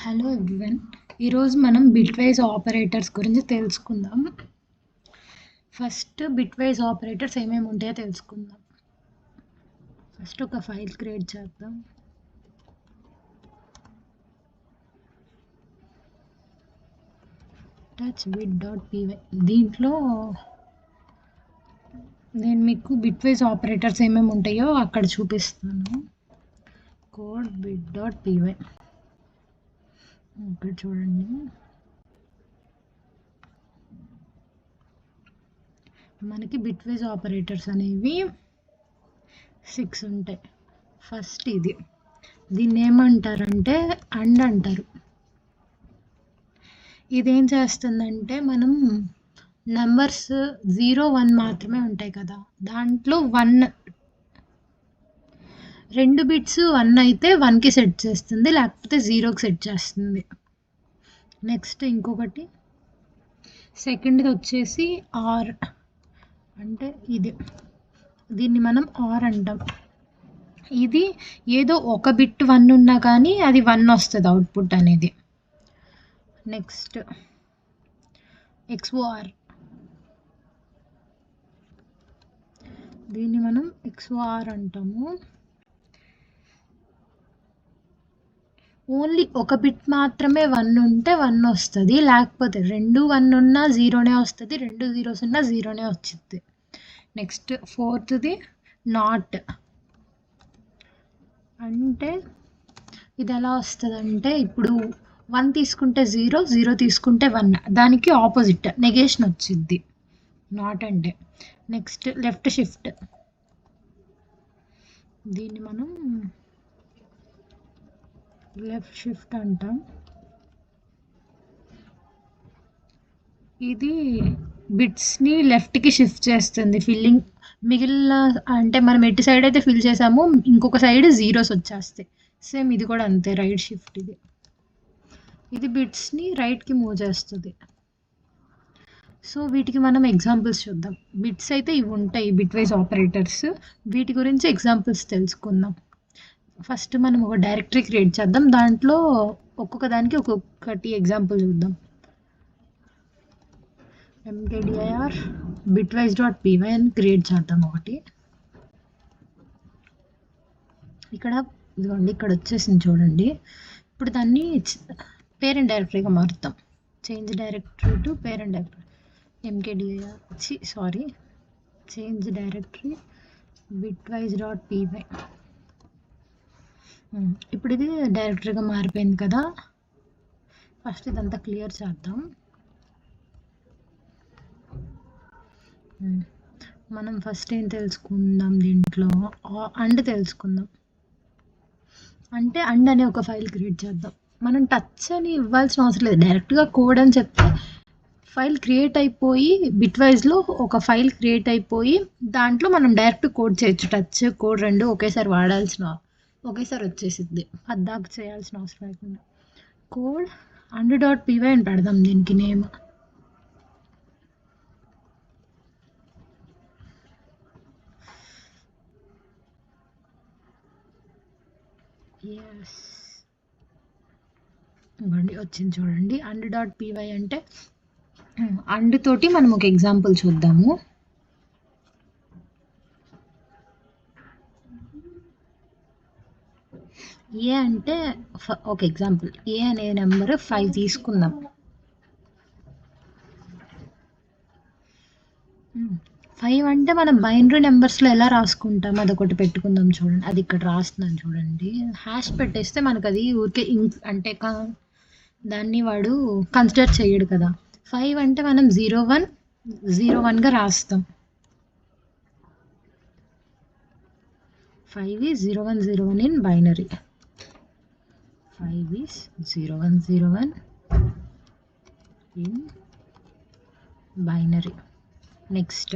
Hello everyone. ఈరోజు మనం bitwise operators గురించి తెలుసుకుందాం. ఫస్ట్ బిట్వైజ్ ఆపరేటర్స్ ఏమేమి ఉంటాయో తెలుసుకుందాం. ఫస్ట్ ఒక ఫైల్ క్రియేట్ చేద్దాం. touchbit.py. దీంట్లో నేను మీకు బిట్వైజ్ ఆపరేటర్స్ ఏమేమి ఉంటాయో అక్కడ చూపిస్తాను. కోడ్ bit.py ఇక్కడ చూడండి. మనకి బిట్వైజ్ ఆపరేటర్స్ అనేవి 6 ఉంటాయి. ఫస్ట్ దీన్ని ఏమంటారంటే అండ్ అంటారు. ఇదేం చేస్తుందంటే మనం నెంబర్స్ 0, 1 మాత్రమే ఉంటాయి కదా, దాంట్లో 2 బిట్స్ 1 అయితే 1కి సెట్ చేస్తుంది, లేకపోతే 0కి సెట్ చేస్తుంది. నెక్స్ట్ ఇంకొకటి సెకండ్ది వచ్చేసి ఆర్, అంటే దీన్ని మనం ఆర్ అంటాం. ఇది ఏదో ఒక బిట్ 1 ఉన్నా కానీ అది 1 వస్తుంది అవుట్పుట్ అనేది. నెక్స్ట్ XOR, దీన్ని మనం XOR అంటాము. ఓన్లీ ఒక బిట్ మాత్రమే 1 ఉంటే 1 వస్తుంది, లేకపోతే 2 1 ఉన్నా 0నే వస్తుంది, 2 0s ఉన్నా 0నే వచ్చింది. నెక్స్ట్ ఫోర్త్ది నాట్, అంటే ఇది ఎలా వస్తుంది అంటే ఇప్పుడు 1 తీసుకుంటే 0, 0 తీసుకుంటే 1, దానికి ఆపోజిట్ నెగేషన్ వచ్చింది నాట్ అంటే. నెక్స్ట్ లెఫ్ట్ షిఫ్ట్, దీన్ని మనం లెఫ్ట్ షిఫ్ట్ అంటాం. ఇది బిట్స్ని లెఫ్ట్కి షిఫ్ట్ చేస్తుంది. ఫిల్లింగ్ మిగిలిన అంటే మనం ఎటు సైడ్ అయితే ఫిల్ చేసామో ఇంకొక సైడ్ 0s వచ్చేస్తాయి. సేమ్ ఇది కూడా అంతే, రైట్ షిఫ్ట్. ఇది బిట్స్ని రైట్కి మూవ్ చేస్తుంది. సో వీటికి మనం ఎగ్జాంపుల్స్ చూద్దాం. బిట్స్ అయితే ఇవి ఉంటాయి బిట్వైజ్ ఆపరేటర్స్. వీటి గురించి ఎగ్జాంపుల్స్ తెలుసుకుందాం. ఫస్ట్ మనం ఒక డైరెక్టరీ క్రియేట్ చేద్దాం, దాంట్లో ఒక్కొక్క దానికి ఒక్కొక్కటి ఎగ్జాంపుల్ చూద్దాం. mkdir bitwise.py అని క్రియేట్ చేద్దాం ఒకటి. ఇదిగోండి ఇక్కడ వచ్చేసింది చూడండి. ఇప్పుడు దాన్ని పేరెంట్ డైరెక్టరీగా మారుతాం. Change directory to parent directory, change directory bitwise.py. ఇప్పుడు ఇది డైరెక్టరీగా మారిపోయింది కదా. ఫస్ట్ ఇదంతా క్లియర్ చేద్దాం. మనం ఫస్ట్ ఏం తెలుసుకుందాం, దీంట్లో అండ్ తెలుసుకుందాం. అంటే అండ్ అనే ఒక ఫైల్ క్రియేట్ చేద్దాం. మనం టచ్ అని ఇవ్వాల్సిన అవసరం లేదు, డైరెక్ట్గా కోడ్ అని చెప్తే ఫైల్ క్రియేట్ అయిపోయి బిట్వైజ్లో ఒక ఫైల్ క్రియేట్ అయిపోయి దాంట్లో మనం డైరెక్ట్ కోడ్ చేయొచ్చు. టచ్ కోడ్ రెండు ఒకేసారి వచ్చేసిద్ది, అద్దాక చేయాల్సిన అవసరం లేకుండా. కోడ్ and.py అని పెడదాం దీనికి నేమ్. వచ్చింది చూడండి. and.py అంటే అండ్ తోటి మనం ఒక ఎగ్జాంపుల్ చూద్దాము. ఏ అంటే ఒక ఎగ్జాంపుల్, ఏ అనే నెంబర్ 5 తీసుకుందాం. 5 అంటే మనం బైనరీ నెంబర్స్లో ఎలా రాసుకుంటాం అదొకటి పెట్టుకుందాం. చూడండి, అది ఇక్కడ రాస్తున్నాను చూడండి. హ్యాష్ పెట్టేస్తే మనకు అది ఊరికే అంటే దాన్ని వాడు కన్సిడర్ చేయడు కదా. 5 అంటే మనం 0101గా రాస్తాం. 5 is 0101 in binary. 5 is 0101 in binary. Next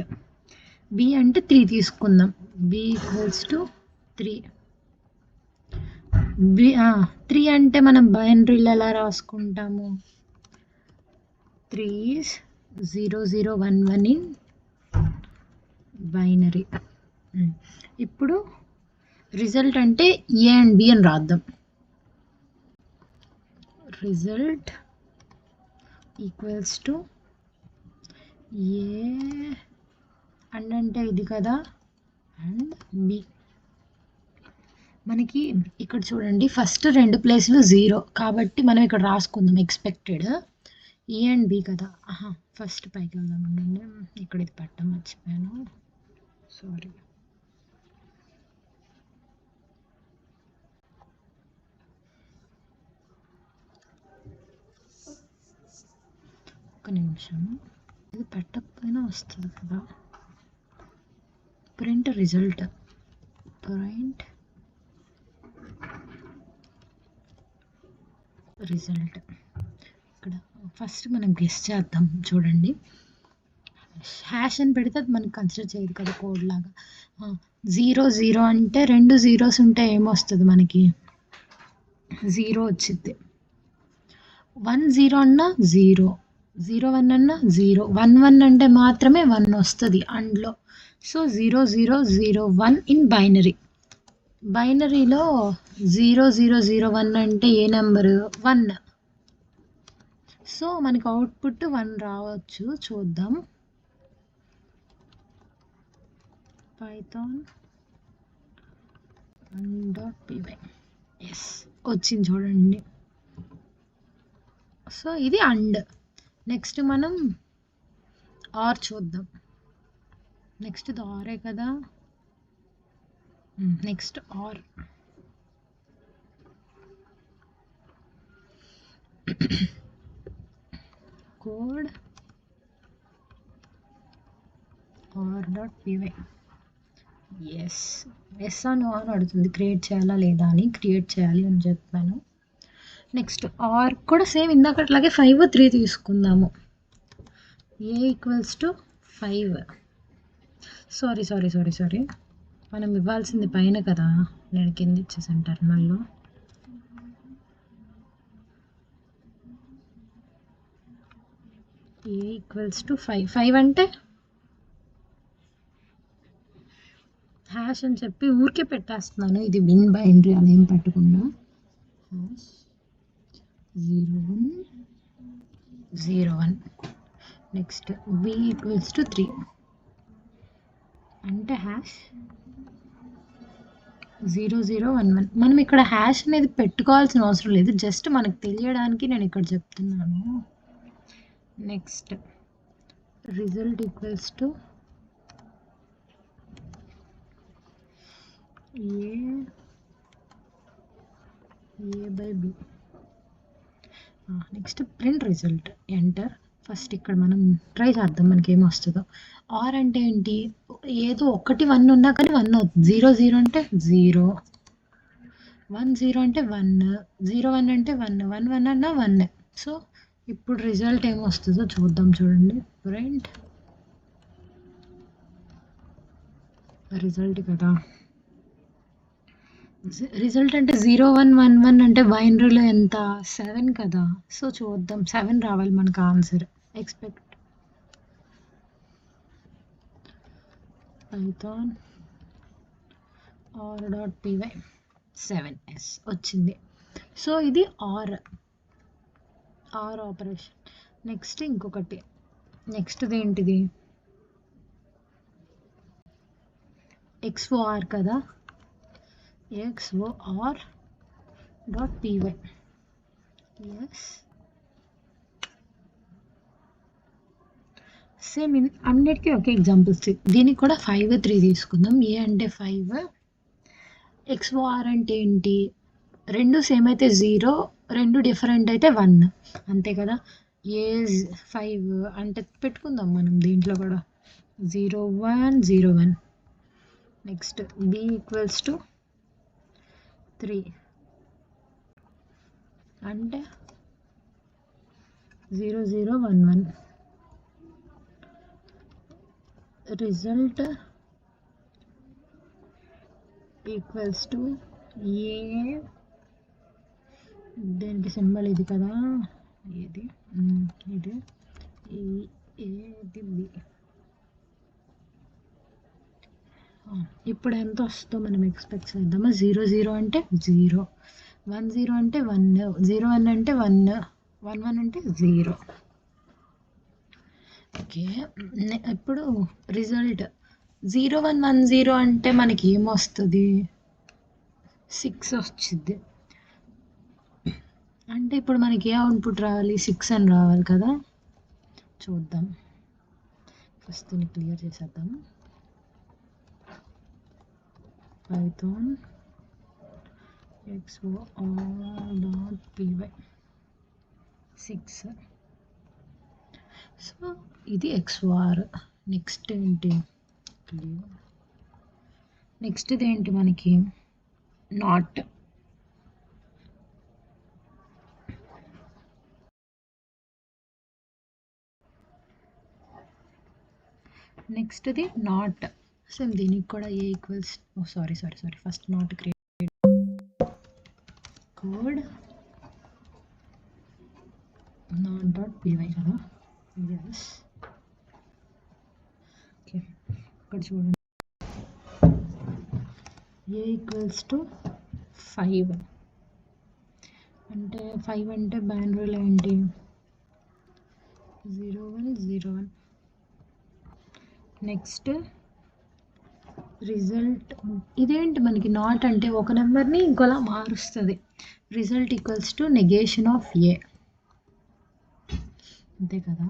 B అంటే 3 తీసుకుందాం. B equals to 3. 3 అంటే మనం బైనరీలో ఎలా రాసుకుంటాము, 3 is 0011 in బైనరీ. ఇప్పుడు రిజల్ట్ అంటే ఏ అండ్ బి అని రాద్దాం. Result equals to A and అంటే ఇది కదా అండ్ బి. మనకి ఇక్కడ చూడండి ఫస్ట్ 2 ప్లేస్లు 0 కాబట్టి మనం ఇక్కడ రాసుకుందాం ఎక్స్పెక్టెడ్ ఏ అండ్ బి కదా. ఫస్ట్ పైకి వెళ్దామండి. ఇక్కడ ఇది పెట్టడం మర్చిపోయాను, సారీ. ఒక నిమిషం, ఇది పెట్టకపోయినా వస్తుంది కదా. ప్రింట్ రిజల్ట్ ఇక్కడ ఫస్ట్ మనం గెస్ చేద్దాం. చూడండి హ్యాష్ అని పెడితే అది మనకి కన్సిడర్ చేయదు కదా కోడ్ లాగా. 0 అంటే 2 zeros ఉంటే ఏమొస్తుంది మనకి? 0 వచ్చింది. 1 అన్నా 0, 01 అన్నా 0, 11 అంటే మాత్రమే 1 వస్తుంది అందులో. సో 0001 ఇన్ బైనరీలో 0001 అంటే ఏ నెంబరు? 1. సో మనకి అవుట్పుట్ 1 రావచ్చు. చూద్దాం. పైథాన్ .py ఎస్ వచ్చింది చూడండి. సో ఇది అండ్. నెక్స్ట్ మనం ఆర్ చూద్దాం. నెక్స్ట్ ఇది ఆరే కదా. Next are. Code r.py yes అని అడుగుతుంది. క్రియేట్ చేయాలా లేదా అని. క్రియేట్ చేయాలి అని చెప్పాను. నెక్స్ట్ ఆర్ కూడా సేమ్ ఇందాకట్లాగే 5, 3 తీసుకుందాము. ఏ ఈక్వల్స్ టు 5. సారీ మనం ఇవ్వాల్సింది పైన కదా, నేను కింద ఇచ్చేసాను టర్మినల్లో. ఏ ఈక్వల్స్ టు 5 అంటే హ్యాష్ అని చెప్పి ఊరికే పెట్టేస్తున్నాను. ఇది బిన్ బైనరీ అలా ఏం పెట్టకుండా hash 0101. Next B equals to 3 అంటే హ్యాష్ 0011. మనం ఇక్కడ హ్యాష్ అనేది పెట్టుకోవాల్సిన అవసరం లేదు, జస్ట్ మనకు తెలియడానికి నేను ఇక్కడ చెప్తున్నాను. Next result equals to A by B. Next print result enter. First ఇక్కడ మనం ట్రై చేద్దాం మనకి ఏమొస్తుందో. ఆర్ అంటే ఏంటి? ఏదో 1 1 ఉన్నా కానీ 1 అవుతుంది. 0 అంటే 0, 10 అంటే 1, 01 అంటే 1, 11 అన్నా 1. సో ఇప్పుడు రిజల్ట్ ఏమొస్తుందో చూద్దాం. చూడండి ప్రింట్ రిజల్ట్ కదా. రిజల్ట్ అంటే 0111 అంటే బైనరీలో ఎంత? 7 కదా. సో చూద్దాం, 7 రావాలి మనకు answer. Expect Python r.py 7s వచ్చింది. సో ఇది ఆర్ ఆపరేషన్. నెక్స్ట్ ఇంకొకటి, నెక్స్ట్ది ఏంటిది? XOR కదా. XOR.py సేమ్ అన్నిటికీ ఒకే ఎగ్జాంపుల్స్. దీనికి కూడా 5, 3 తీసుకుందాం. ఏ అంటే 5, XOR అంటే ఏంటి? 2 సేమ్ అయితే 0, 2 డిఫరెంట్ అయితే 1, అంతే కదా. ఏ 5 అంటే పెట్టుకుందాం మనం దీంట్లో కూడా 0101. నెక్స్ట్ బి ఈక్వల్స్ టు 3 అంటే 0011. రిజల్ట్ ఈక్వల్స్ టు ఏ, దీనికి సింబల్ ఇది కదా, ఇది బి. ఇప్పుడు ఎంత వస్తుందో మనం ఎక్స్పెక్ట్ చేద్దామా? 00 అంటే 0, 10 అంటే 1, 01 అంటే 1, 11 అంటే 0. ఓకే. ఇప్పుడు రిజల్ట్ 0110 అంటే మనకి ఏమొస్తుంది? 6 వచ్చింది. అంటే ఇప్పుడు మనకి ఏ అవుట్పుట్ రావాలి? 6 అని రావాలి కదా. చూద్దాం. ఫస్ట్ దీన్ని క్లియర్ చేసేద్దాం. Python xor.py 6. సో ఇది XOR. నెక్స్ట్ ఏంటి? నెక్స్ట్ ఏంటి మనకి? నాట్. నెక్స్ట్ది నాట్. సేమ్ దీనికి కూడా A equals sorry first not create code not.py కదా. ఎస్. ఓకే, ఇక్కడ చూడండి. ఏ ఈక్వల్స్ టు 5 అంటే 5 అంటే బైనరీలో ఏంటి? 0101. Next result. ఇదేంటి మనకి నాట్ అంటే ఒక నెంబర్ని ఇంకోలా మారుస్తుంది. Result equals to negation of A, అంతే కదా.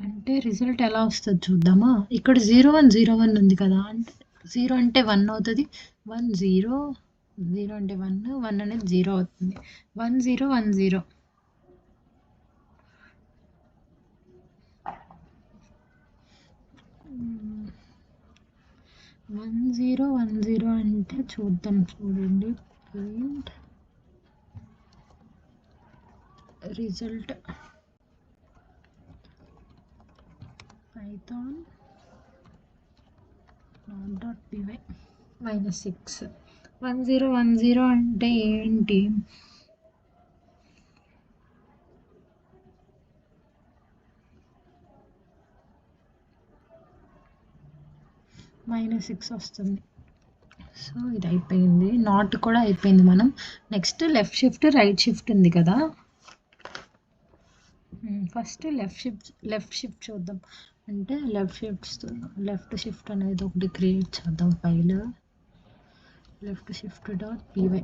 అంటే రిజల్ట్ ఎలా వస్తుంది చూద్దామా. ఇక్కడ 0101 ఉంది కదా, అంటే 0 అంటే 1 అవుతుంది. 10 0 అంటే 1 1 అనేది 0 అవుతుంది. 1010 1010 అంటే చూద్దాం. చూడండి, ప్రింట్ రిజల్ట్ పైథాన్ not.py -6. 1010 అంటే ఏంటి? -6 వస్తుంది. సో ఇది అయిపోయింది. నాట్ కూడా అయిపోయింది. మనం next left shift right shift ఉంది కదా. ఫస్ట్ లెఫ్ట్ షిఫ్ట్ చూద్దాం. అంటే లెఫ్ట్ షిఫ్ట్ అనేది ఒకటి క్రియేట్ చేద్దాం. File left shift .py.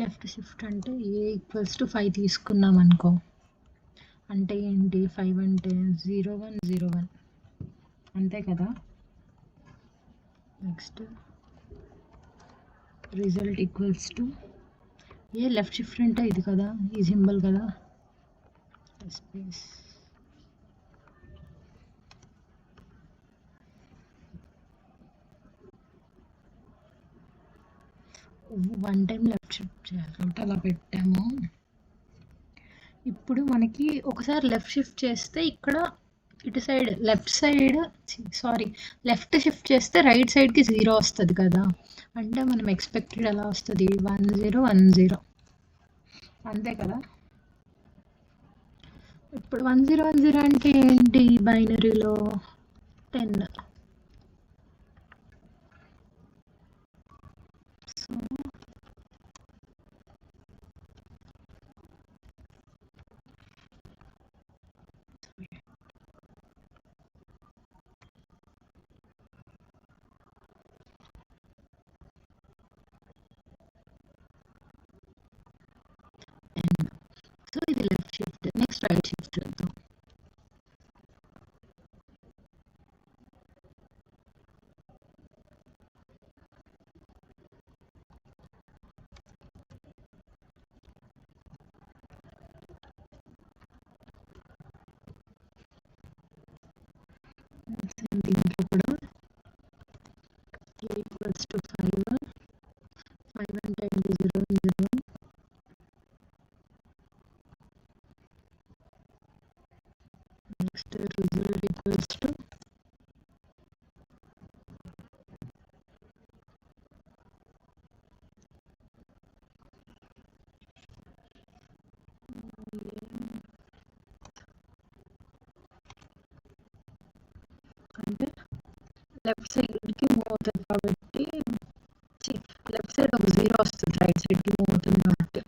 Left shift అంటే ఏ ఈక్వల్స్ టు 5 తీసుకున్నాం అనుకో. అంటే ఏంటి? 5 అంటే 0101, అంతే కదా. Next result equals to A. Left shift అంటే ఇది కదా, ఈ సింబల్ కదా. Space one time left shift చేయాలి కాబట్టి అలా పెట్టాము. ఇప్పుడు మనకి ఒకసారి లెఫ్ట్ షిఫ్ట్ చేస్తే ఇక్కడ ఇటు సైడ్ లెఫ్ట్ షిఫ్ట్ చేస్తే రైట్ సైడ్కి 0 వస్తుంది కదా. అంటే మనం ఎక్స్పెక్టెడ్ ఎలా వస్తుంది? 1010, అంతే కదా. ఇప్పుడు 1010 అంటే ఏంటి? బైనరీలో 10. సో సో ఇది left shift. Next right shift చూద్దాం. దీంట్లో కూడా ఈక్వల్స్ టు 5 అంటే ఏంటి? 001. Next result equals to left సైడ్కి మూవ్ అవుతుంది కాబట్టి లెఫ్ట్ సైడ్ ఒక 0 వస్తుంది, రైట్ సైడ్కి మూవ్ అవుతుంది కాబట్టి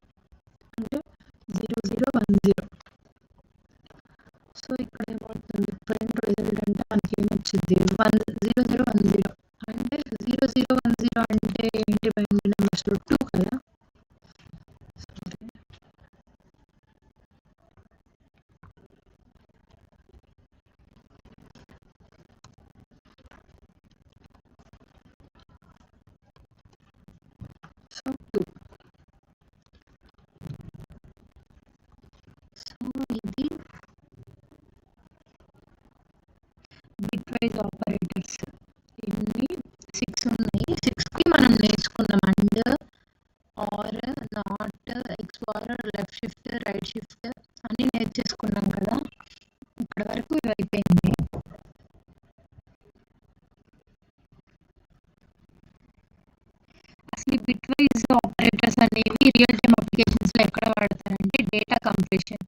అంటే 0 0 1 0. సో ఇక్కడ ఏమవుతుంది ఫ్రంట్ రిజల్ట్ అంటే మనకి ఏమొచ్చింది 1 0 0 1 0 అంటే 0 0 1 0 అంటే ఏంటి బైనరీ నెంబర్స్లో 2 కదా. సో 2. సో ఇది బిట్ వైజ్ ఆపరేటర్స్ ఇన్ని 6 ఉన్నాయి. 6కి మనం నేర్చుకున్నాం and, or, not, explore, left shift, right shift అన్నీ నేర్చేసుకున్నాం కదా. ఇక్కడ వరకు ఇవి అయిపోయింది. అసలు ఈ బిట్ వైజ్ ఆపరేటర్స్ అనేవి రియల్ టైమ్ అప్లికేషన్స్లో ఎక్కడ వాడతారంటే data compression,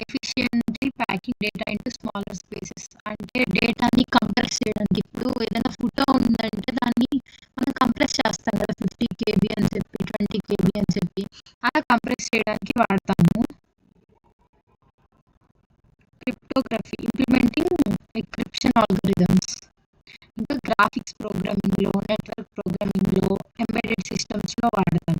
efficiently packing data into smaller spaces. అంటే డేటాని కంప్రెస్ చేయడానికి, ఇప్పుడు ఏదైనా ఫోటో ఉందంటే దాన్ని మనం కంప్రెస్ చేస్తాం కదా 50 KB అని చెప్పి 20 KB అని చెప్పి, అలా కంప్రెస్ చేయడానికి వాడతాము. Cryptography, implementing encryption algorithms. ఇంకా గ్రాఫిక్స్ ప్రోగ్రామింగ్లో, నెట్వర్క్ ప్రోగ్రామింగ్లో, ఎంబెడెడ్ సిస్టమ్స్లో వాడతాం.